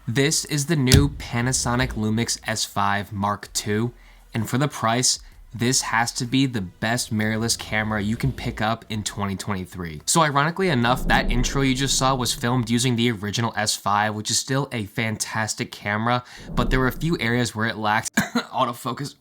This is the new Panasonic Lumix S5 Mark II, and for the price, this has to be the best mirrorless camera you can pick up in 2023. So ironically enough, that intro you just saw was filmed using the original S5, which is still a fantastic camera, but there were a few areas where it lacked autofocus.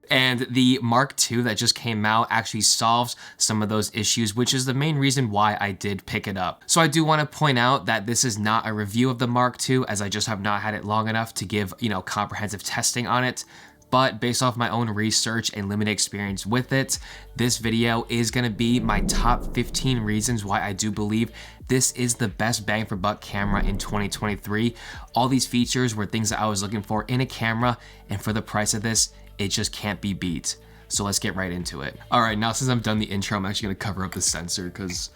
And the Mark II that just came out actually solves some of those issues, which is the main reason why I did pick it up. So I do want to point out that this is not a review of the Mark II, as I just have not had it long enough to give, comprehensive testing on it. But based off my own research and limited experience with it, this video is going to be my top 15 reasons why I do believe this is the best bang for buck camera in 2023. All these features were things that I was looking for in a camera, and for the price of this, it just can't be beat. So let's get right into it. All right, now since I'm done the intro, I'm actually gonna cover up the sensor because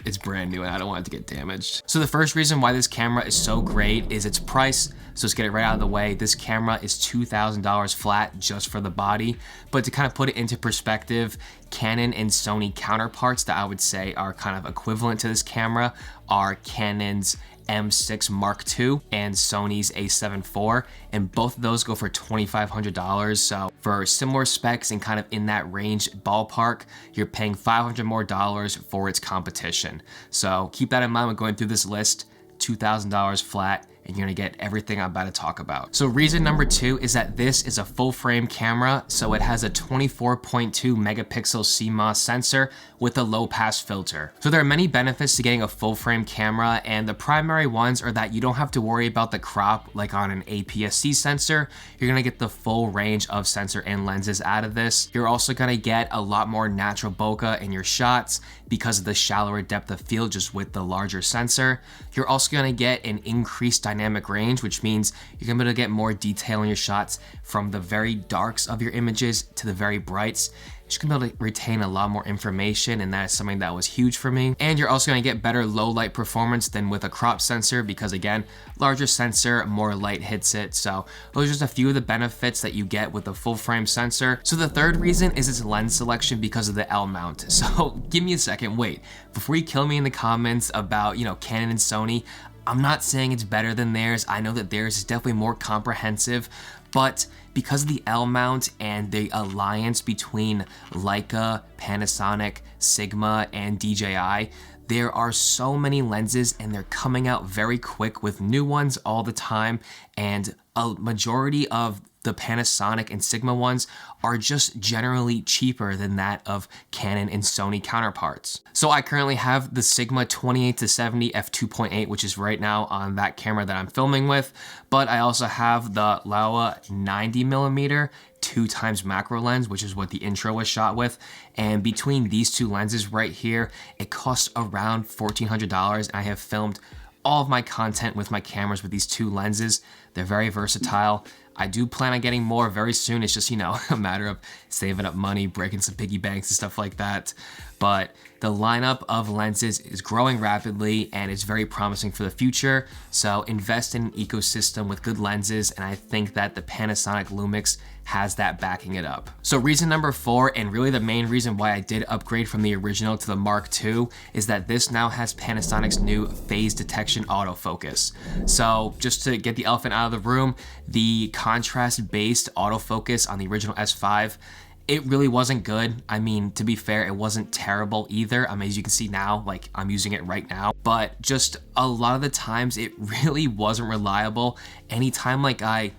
it's brand new and I don't want it to get damaged. So the first reason why this camera is so great is its price. So let's get it right out of the way. This camera is $2,000 flat just for the body. But to kind of put it into perspective, Canon and Sony counterparts that I would say are kind of equivalent to this camera are Canon's M6 Mark II and Sony's A7 IV, and both of those go for $2,500. So for similar specs and kind of in that range ballpark, you're paying $500 more for its competition. So keep that in mind when going through this list. $2,000 flat, and you're gonna get everything I'm about to talk about. So reason number two is that this is a full frame camera, so it has a 24.2 megapixel CMOS sensor with a low pass filter. So there are many benefits to getting a full frame camera, and the primary ones are that you don't have to worry about the crop like on an APS-C sensor. You're gonna get the full range of sensor and lenses out of this. You're also gonna get a lot more natural bokeh in your shots because of the shallower depth of field just with the larger sensor. You're also gonna get an increased dynamic range, which means you're gonna be able to get more detail in your shots from the very darks of your images to the very brights. You're just gonna be able to retain a lot more information, and that is something that was huge for me. And you're also gonna get better low light performance than with a crop sensor because again, larger sensor, more light hits it. So those are just a few of the benefits that you get with a full frame sensor. So the third reason is its lens selection because of the L mount. So give me a second, wait. Before you kill me in the comments about, Canon and Sony, I'm not saying it's better than theirs. I know that theirs is definitely more comprehensive, but because of the L mount and the alliance between Leica, Panasonic, Sigma, and DJI, there are so many lenses and they're coming out very quick with new ones all the time, and a majority of the Panasonic and Sigma ones are just generally cheaper than that of Canon and Sony counterparts. So I currently have the Sigma 28-70 f2.8, which is right now on that camera that I'm filming with, but I also have the Laowa 90mm 2x macro lens, which is what the intro was shot with. And between these two lenses right here, it costs around $1,400, and I have filmed all of my content with my cameras with these two lenses. They're very versatile. I do plan on getting more very soon. It's just, a matter of saving up money, breaking some piggy banks and stuff like that. But the lineup of lenses is growing rapidly and it's very promising for the future. So invest in an ecosystem with good lenses, and I think that the Panasonic Lumix has that backing it up. So reason number four, and really the main reason why I did upgrade from the original to the Mark II, is that this now has Panasonic's new phase detection autofocus. So just to get the elephant out of the room, the contrast-based autofocus on the original S5, it really wasn't good. I mean, to be fair, it wasn't terrible either. I mean, as you can see now, like I'm using it right now, but just a lot of the times it really wasn't reliable. Anytime I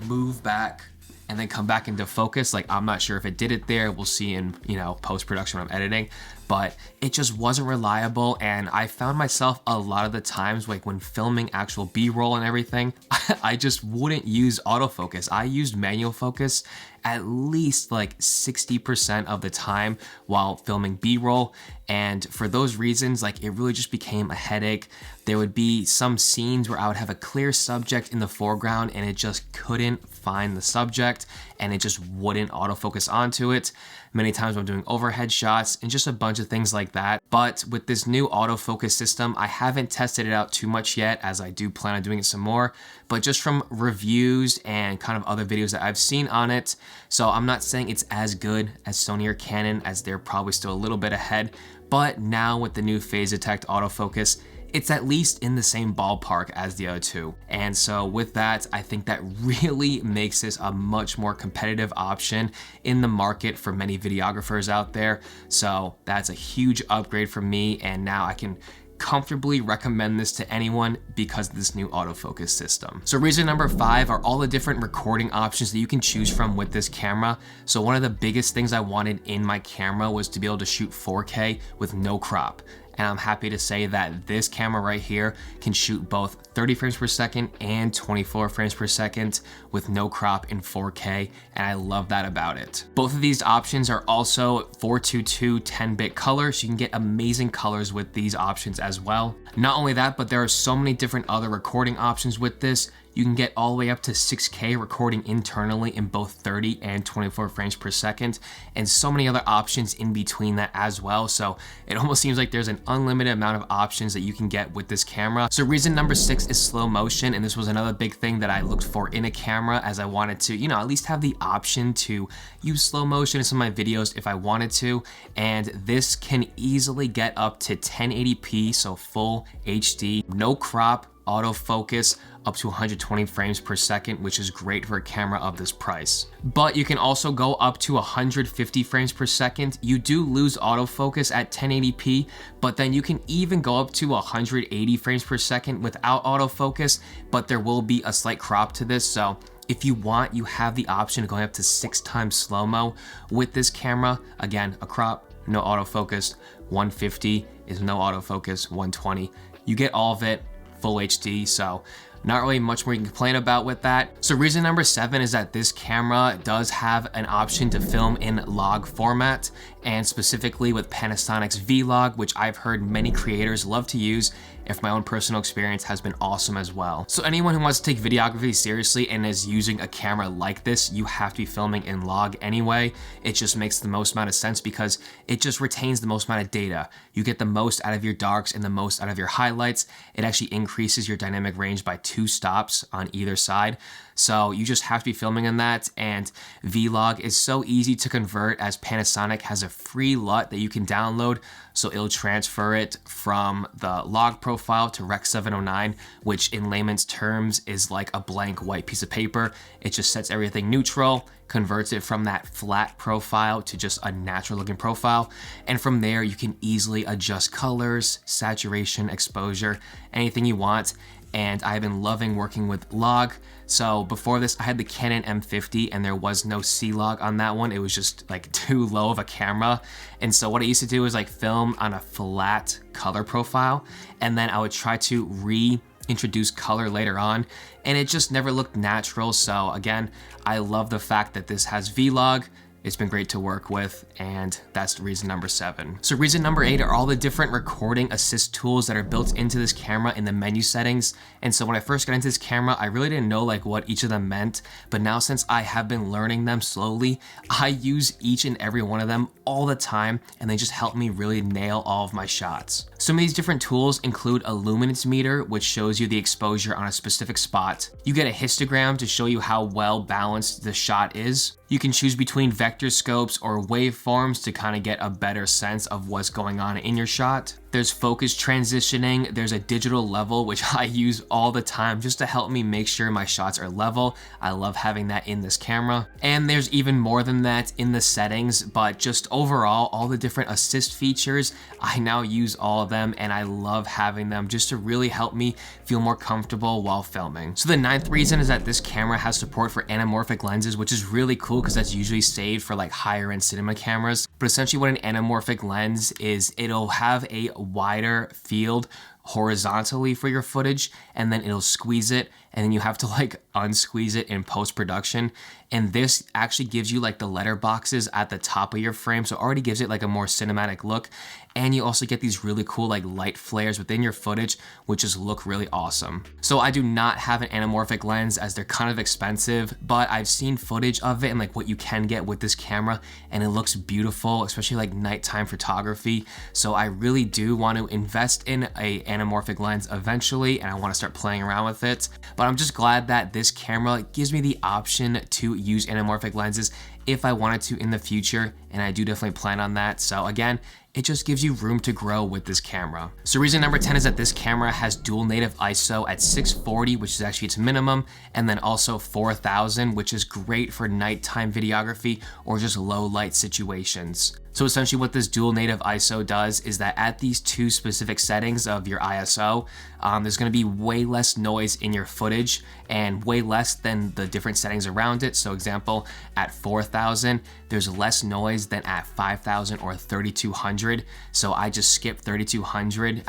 move back and then come back into focus, I'm not sure if it did it there. We'll see in, post-production when I'm editing, but it just wasn't reliable. And I found myself a lot of the times, when filming actual B-roll and everything, I just wouldn't use autofocus. I used manual focus at least 60% of the time while filming B-roll. And for those reasons, it really just became a headache. There would be some scenes where I would have a clear subject in the foreground and it just couldn't find the subject and it just wouldn't autofocus onto it. Many times I'm doing overhead shots and just a bunch of things like that. But with this new autofocus system, I haven't tested it out too much yet, as I do plan on doing it some more, but just from reviews and kind of other videos that I've seen on it. So I'm not saying it's as good as Sony or Canon, as they're probably still a little bit ahead, but now with the new phase detect autofocus, it's at least in the same ballpark as the other two. And so with that, I think that really makes this a much more competitive option in the market for many videographers out there. So that's a huge upgrade for me, and now I can comfortably recommend this to anyone because of this new autofocus system. So reason number 5 are all the different recording options that you can choose from with this camera. So one of the biggest things I wanted in my camera was to be able to shoot 4K with no crop. And I'm happy to say that this camera right here can shoot both 30 frames per second and 24 frames per second with no crop in 4K, and I love that about it. Both of these options are also 422 10-bit color, so you can get amazing colors with these options as well. Not only that, but there are so many different other recording options with this. You can get all the way up to 6K recording internally in both 30 and 24 frames per second, and so many other options in between that as well. So it almost seems like there's an unlimited amount of options that you can get with this camera. So reason number 6 is slow motion, and this was another big thing that I looked for in a camera, as I wanted to, at least have the option to use slow motion in some of my videos if I wanted to. And this can easily get up to 1080p, so full HD, no crop, autofocus, up to 120 frames per second, which is great for a camera of this price. But you can also go up to 150 frames per second. You do lose autofocus at 1080p, but then you can even go up to 180 frames per second without autofocus, but there will be a slight crop to this. So if you want, you have the option of going up to 6 times slow-mo with this camera. Again, a crop, no autofocus. 150 is no autofocus, 120. You get all of it, full HD, so not really much more you can complain about with that. So reason number 7 is that this camera does have an option to film in log format, and specifically with Panasonic's Vlog, which I've heard many creators love to use, and my own personal experience has been awesome as well. So anyone who wants to take videography seriously and is using a camera like this, you have to be filming in log anyway. It just makes the most amount of sense because it just retains the most amount of data. You get the most out of your darks and the most out of your highlights. It actually increases your dynamic range by 2 stops on either side. So you just have to be filming in that, and Vlog is so easy to convert as Panasonic has a free LUT that you can download. So it'll transfer it from the log profile to Rec 709, which in layman's terms is like a blank white piece of paper. It just sets everything neutral, converts it from that flat profile to just a natural looking profile. And from there, you can easily adjust colors, saturation, exposure, anything you want. And I've been loving working with log. So before this, I had the Canon M50 and there was no C-Log on that one. It was just like too low of a camera. And so what I used to do is like film on a flat color profile, and then I would try to reintroduce color later on, and it just never looked natural. So again, I love the fact that this has Vlog. It's been great to work with, and that's reason number 7. So reason number 8 are all the different recording assist tools that are built into this camera in the menu settings. And so when I first got into this camera, I really didn't know like what each of them meant, but now since I have been learning them slowly, I use each and every one of them all the time, and they just help me really nail all of my shots. Some of these different tools include a luminance meter, which shows you the exposure on a specific spot. You get a histogram to show you how well balanced the shot is. You can choose between vector scopes or waveforms to kind of get a better sense of what's going on in your shot. There's focus transitioning, there's a digital level, which I use all the time just to help me make sure my shots are level. I love having that in this camera. And there's even more than that in the settings, but just overall, all the different assist features, I now use all of them, and I love having them just to really help me feel more comfortable while filming. So the 9th reason is that this camera has support for anamorphic lenses, which is really cool because that's usually saved for like higher end cinema cameras. But essentially what an anamorphic lens is, it'll have a wider field horizontally for your footage, and then it'll squeeze it, and then you have to like unsqueeze it in post-production. And this actually gives you like the letter boxes at the top of your frame, so it already gives it like a more cinematic look. And you also get these really cool like light flares within your footage, which just look really awesome. So I do not have an anamorphic lens as they're kind of expensive, but I've seen footage of it and like what you can get with this camera, and it looks beautiful, especially like nighttime photography. So I really do want to invest in a anamorphic lens eventually, and I want to start playing around with it. But I'm just glad that this camera gives me the option to use anamorphic lenses if I wanted to in the future, and I do definitely plan on that. So again, it just gives you room to grow with this camera. So reason number 10 is that this camera has dual native ISO at 640, which is actually its minimum, and then also 4000, which is great for nighttime videography or just low light situations. So essentially what this dual native ISO does is that at these two specific settings of your ISO, there's going to be way less noise in your footage and way less than the different settings around it. So example, at 4000, there's less noise than at 5000 or 3200. So I just skip 3200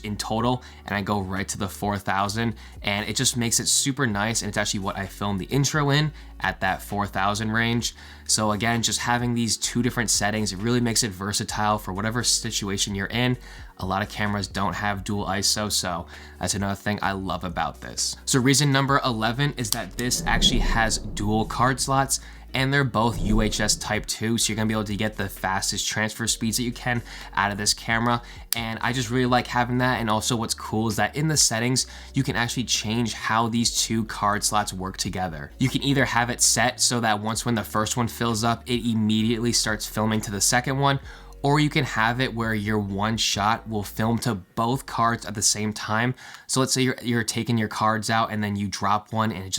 in total, and I go right to the 4000, and it just makes it super nice. And it's actually what I filmed the intro in at that 4000 range. So again, just having these two different settings, it really makes it versatile for whatever situation you're in. A lot of cameras don't have dual ISO, so that's another thing I love about this. So reason number 11 is that this actually has dual card slots, and they're both UHS Type 2, so you're gonna be able to get the fastest transfer speeds that you can out of this camera. And I just really like having that. And also what's cool is that in the settings, you can actually change how these two card slots work together. You can either have it set so that once when the first one fills up, it immediately starts filming to the second one, or you can have it where your one shot will film to both cards at the same time. So let's say you're taking your cards out and then you drop one and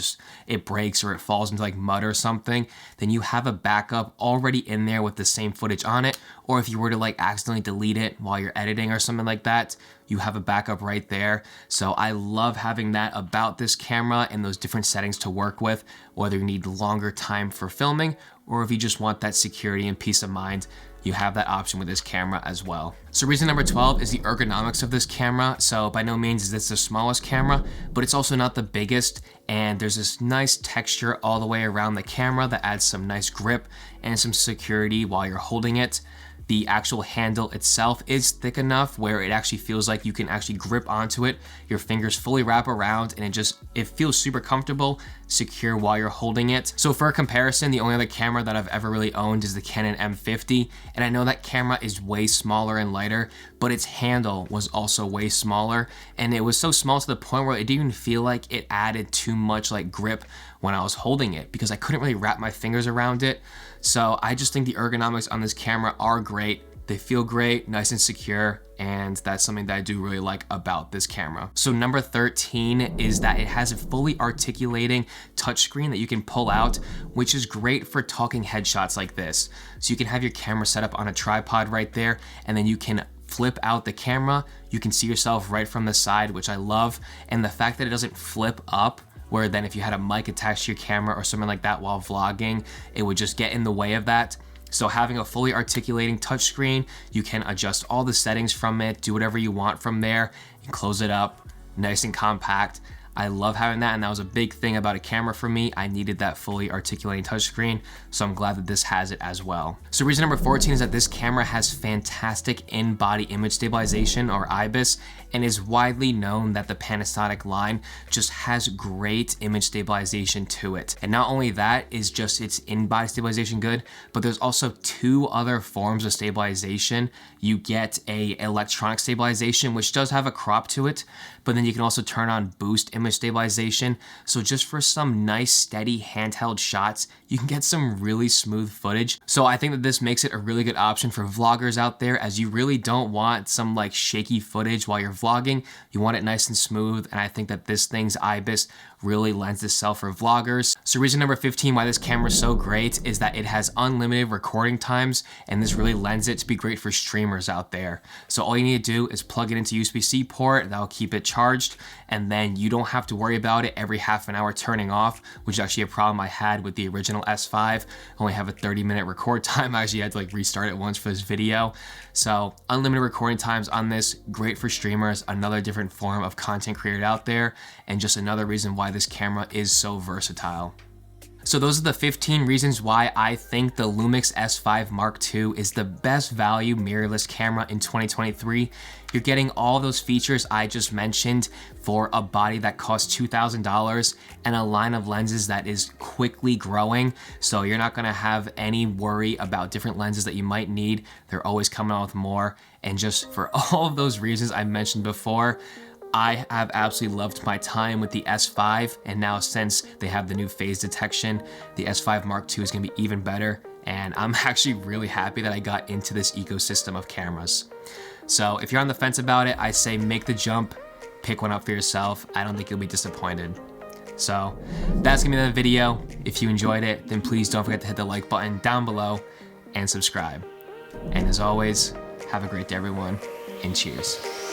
it breaks or it falls into like mud or something, then you have a backup already in there with the same footage on it. Or if you were to like accidentally delete it while you're editing or something like that, you have a backup right there. So I love having that about this camera and those different settings to work with, whether you need longer time for filming or if you just want that security and peace of mind. You have that option with this camera as well. So reason number 12 is the ergonomics of this camera. So by no means is this the smallest camera, but it's also not the biggest. And there's this nice texture all the way around the camera that adds some nice grip and some security while you're holding it. The actual handle itself is thick enough where it actually feels like you can actually grip onto it. Your fingers fully wrap around and it feels super comfortable, secure while you're holding it. So for a comparison, the only other camera that I've ever really owned is the Canon M50. And I know that camera is way smaller and lighter, but its handle was also way smaller. And it was so small to the point where it didn't even feel like it added too much like grip when I was holding it because I couldn't really wrap my fingers around it. So I just think the ergonomics on this camera are great. They feel great, nice and secure, and that's something that I do really like about this camera. So number 13 is that it has a fully articulating touchscreen that you can pull out, which is great for talking headshots like this. So you can have your camera set up on a tripod right there, and then you can flip out the camera. You can see yourself right from the side, which I love. And the fact that it doesn't flip up, where then if you had a mic attached to your camera or something like that while vlogging, it would just get in the way of that. So having a fully articulating touchscreen, you can adjust all the settings from it, do whatever you want from there, and close it up, nice and compact. I love having that, and that was a big thing about a camera for me. I needed that fully articulating touchscreen, so I'm glad that this has it as well. So reason number 14 is that this camera has fantastic in-body image stabilization, or IBIS, and is widely known that the Panasonic line just has great image stabilization to it. And not only that is just its in-body stabilization good, but there's also two other forms of stabilization. You get a electronic stabilization, which does have a crop to it, but then you can also turn on boost image stabilization. So just for some nice steady handheld shots, you can get some really smooth footage. So I think that this makes it a really good option for vloggers out there, as you really don't want some like shaky footage while you're vlogging. You want it nice and smooth, and I think that this thing's IBIS really lends itself for vloggers. So reason number 15 why this camera is so great is that it has unlimited recording times, and this really lends it to be great for streamers out there. So all you need to do is plug it into USB-C port, that'll keep it charged, and then you don't have to worry about it every half an hour turning off, which is actually a problem I had with the original S5. I only have a 30-minute record time. I actually had to like restart it once for this video. So unlimited recording times on this, great for streamers, another different form of content created out there, and just another reason why this camera is so versatile. So those are the 15 reasons why I think the Lumix S5 Mark II is the best value mirrorless camera in 2023. You're getting all those features I just mentioned for a body that costs $2,000 and a line of lenses that is quickly growing. So you're not gonna have any worry about different lenses that you might need. They're always coming out with more. And just for all of those reasons I mentioned before, I have absolutely loved my time with the S5, and now since they have the new phase detection, the S5 Mark II is gonna be even better, and I'm actually really happy that I got into this ecosystem of cameras. So if you're on the fence about it, I say make the jump, pick one up for yourself. I don't think you'll be disappointed. So that's gonna be the video. If you enjoyed it, then please don't forget to hit the like button down below and subscribe. And as always, have a great day everyone, and cheers.